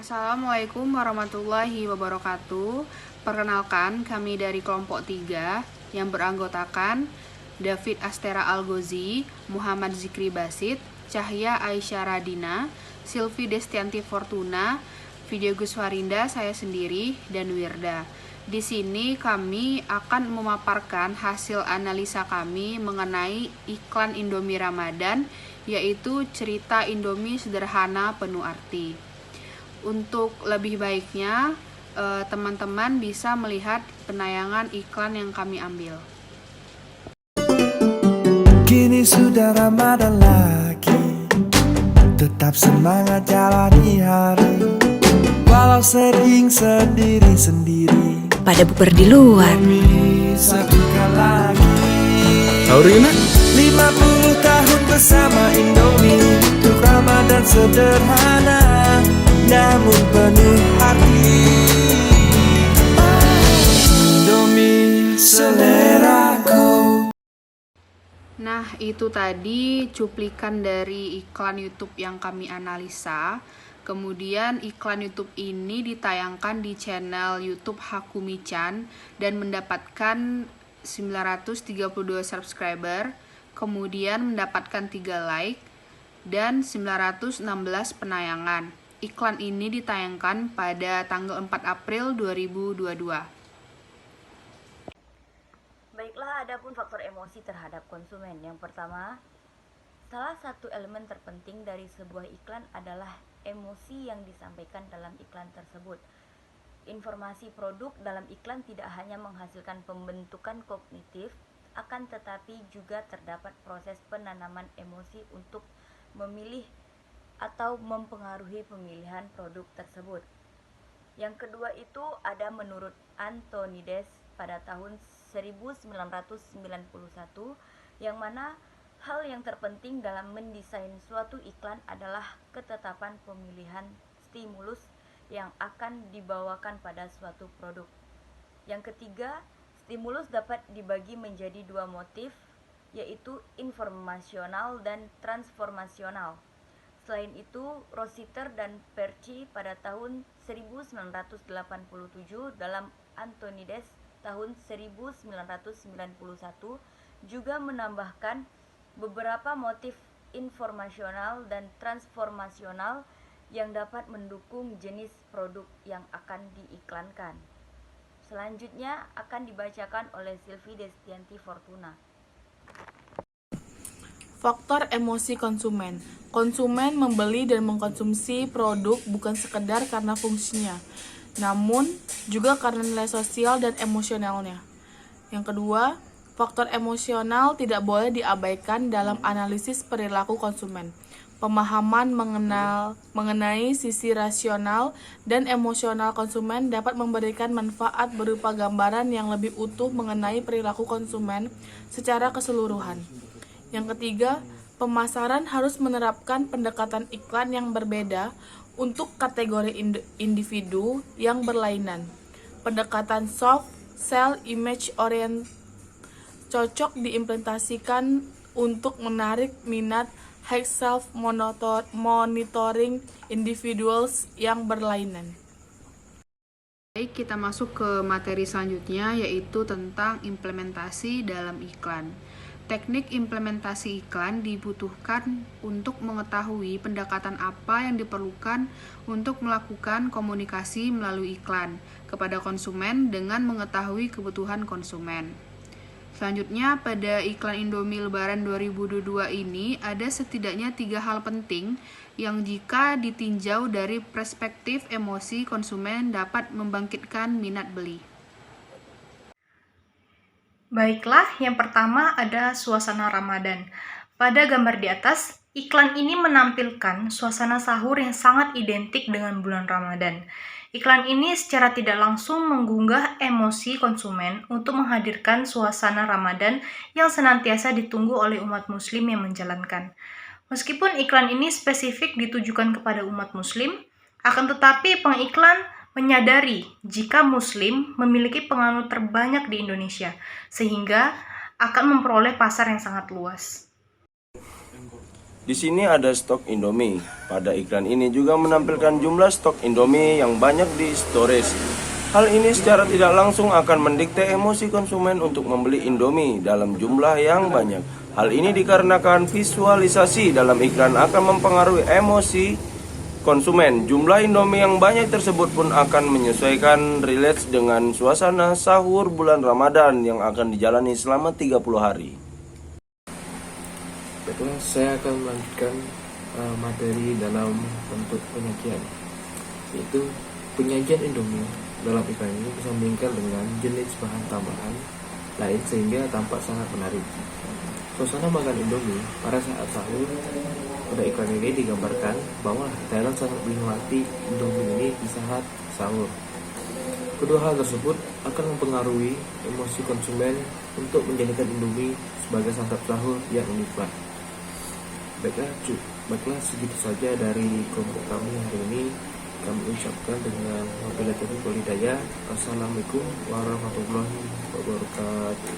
Assalamualaikum warahmatullahi wabarakatuh. Perkenalkan, kami dari kelompok 3 yang beranggotakan David Astera Algozi, Muhammad Zikri Basit, Cahya Aisyah Radina, Silvi Destianti Fortuna, Video Guswarinda, saya sendiri, dan Wirda. Di sini kami akan memaparkan hasil analisa kami mengenai iklan Indomie Ramadan, yaitu cerita Indomie sederhana penuh arti. Untuk lebih baiknya, teman-teman bisa melihat penayangan iklan yang kami ambil. Kini sudah Ramadan lagi, tetap semangat jalani hari, walau sering sendiri-sendiri. Pada bubar di luar. Bisa buka lagi. Aurina 50 tahun bersama Indomie, untuk Ramadan sederhana namun penuh arti. Indomie seleraku. Nah, itu tadi cuplikan dari iklan YouTube yang kami analisa. Kemudian iklan YouTube ini ditayangkan di channel YouTube Hakumi-chan dan mendapatkan 932 subscriber, kemudian mendapatkan 3 like dan 916 penayangan. Iklan ini ditayangkan pada tanggal 4 April 2022. Baiklah, adapun faktor emosi terhadap konsumen. Yang pertama, salah satu elemen terpenting dari sebuah iklan adalah emosi yang disampaikan dalam iklan tersebut. Informasi produk dalam iklan tidak hanya menghasilkan pembentukan kognitif, akan tetapi juga terdapat proses penanaman emosi untuk memilih atau mempengaruhi pemilihan produk tersebut. Yang kedua itu ada menurut Antonides pada tahun 1991, yang mana hal yang terpenting dalam mendesain suatu iklan adalah ketetapan pemilihan stimulus yang akan dibawakan pada suatu produk. Yang ketiga, stimulus dapat dibagi menjadi dua motif, yaitu informasional dan transformasional. Selain itu, Rossiter dan Perci pada tahun 1987 dalam Antonides tahun 1991 juga menambahkan beberapa motif informasional dan transformasional yang dapat mendukung jenis produk yang akan diiklankan. Selanjutnya akan dibacakan oleh Silvi Destianti Fortuna. Faktor emosi konsumen. Konsumen membeli dan mengkonsumsi produk bukan sekedar karena fungsinya, namun juga karena nilai sosial dan emosionalnya. Yang kedua, faktor emosional tidak boleh diabaikan dalam analisis perilaku konsumen. Pemahaman mengenai sisi rasional dan emosional konsumen dapat memberikan manfaat berupa gambaran yang lebih utuh mengenai perilaku konsumen secara keseluruhan. Yang ketiga, pemasaran harus menerapkan pendekatan iklan yang berbeda untuk kategori individu yang berlainan. Pendekatan soft sell image orient cocok diimplementasikan untuk menarik minat high self monitoring individuals yang berlainan. Baik, kita masuk ke materi selanjutnya, yaitu tentang implementasi dalam iklan. Teknik implementasi iklan dibutuhkan untuk mengetahui pendekatan apa yang diperlukan untuk melakukan komunikasi melalui iklan kepada konsumen dengan mengetahui kebutuhan konsumen. Selanjutnya, pada iklan Indomie Lebaran 2022 ini ada setidaknya 3 hal penting yang jika ditinjau dari perspektif emosi konsumen dapat membangkitkan minat beli. Baiklah, yang pertama ada suasana Ramadan. Pada gambar di atas, iklan ini menampilkan suasana sahur yang sangat identik dengan bulan Ramadan. Iklan ini secara tidak langsung menggugah emosi konsumen untuk menghadirkan suasana Ramadan yang senantiasa ditunggu oleh umat muslim yang menjalankan. Meskipun iklan ini spesifik ditujukan kepada umat muslim, akan tetapi pengiklan menyadari jika Muslim memiliki penganut terbanyak di Indonesia, sehingga akan memperoleh pasar yang sangat luas. Di sini ada stok Indomie. Pada iklan ini juga menampilkan jumlah stok Indomie yang banyak di storage. Hal ini secara tidak langsung akan mendikte emosi konsumen untuk membeli Indomie dalam jumlah yang banyak. Hal ini dikarenakan visualisasi dalam iklan akan mempengaruhi emosi konsumen. Jumlah Indomie yang banyak tersebut pun akan menyesuaikan relate dengan suasana sahur bulan Ramadan yang akan dijalani selama 30 hari. Baiklah, saya akan melanjutkan materi dalam bentuk penyajian, yaitu penyajian Indomie. Dalam iklan ini disandingkan dengan jenis bahan tambahan lain sehingga tampak sangat menarik. Suasana makan Indomie pada saat sahur. Pada iklan ini digambarkan bahwa Thailand sangat menikmati Indomie ini di saat sahur. Kedua hal tersebut akan mempengaruhi emosi konsumen untuk menjadikan Indomie sebagai santap sahur yang nikmat. Baiklah, segitu saja dari kelompok kami hari ini. Kami ucapkan dengan wabillahi taufiq wal hidayah. Assalamualaikum warahmatullahi wabarakatuh.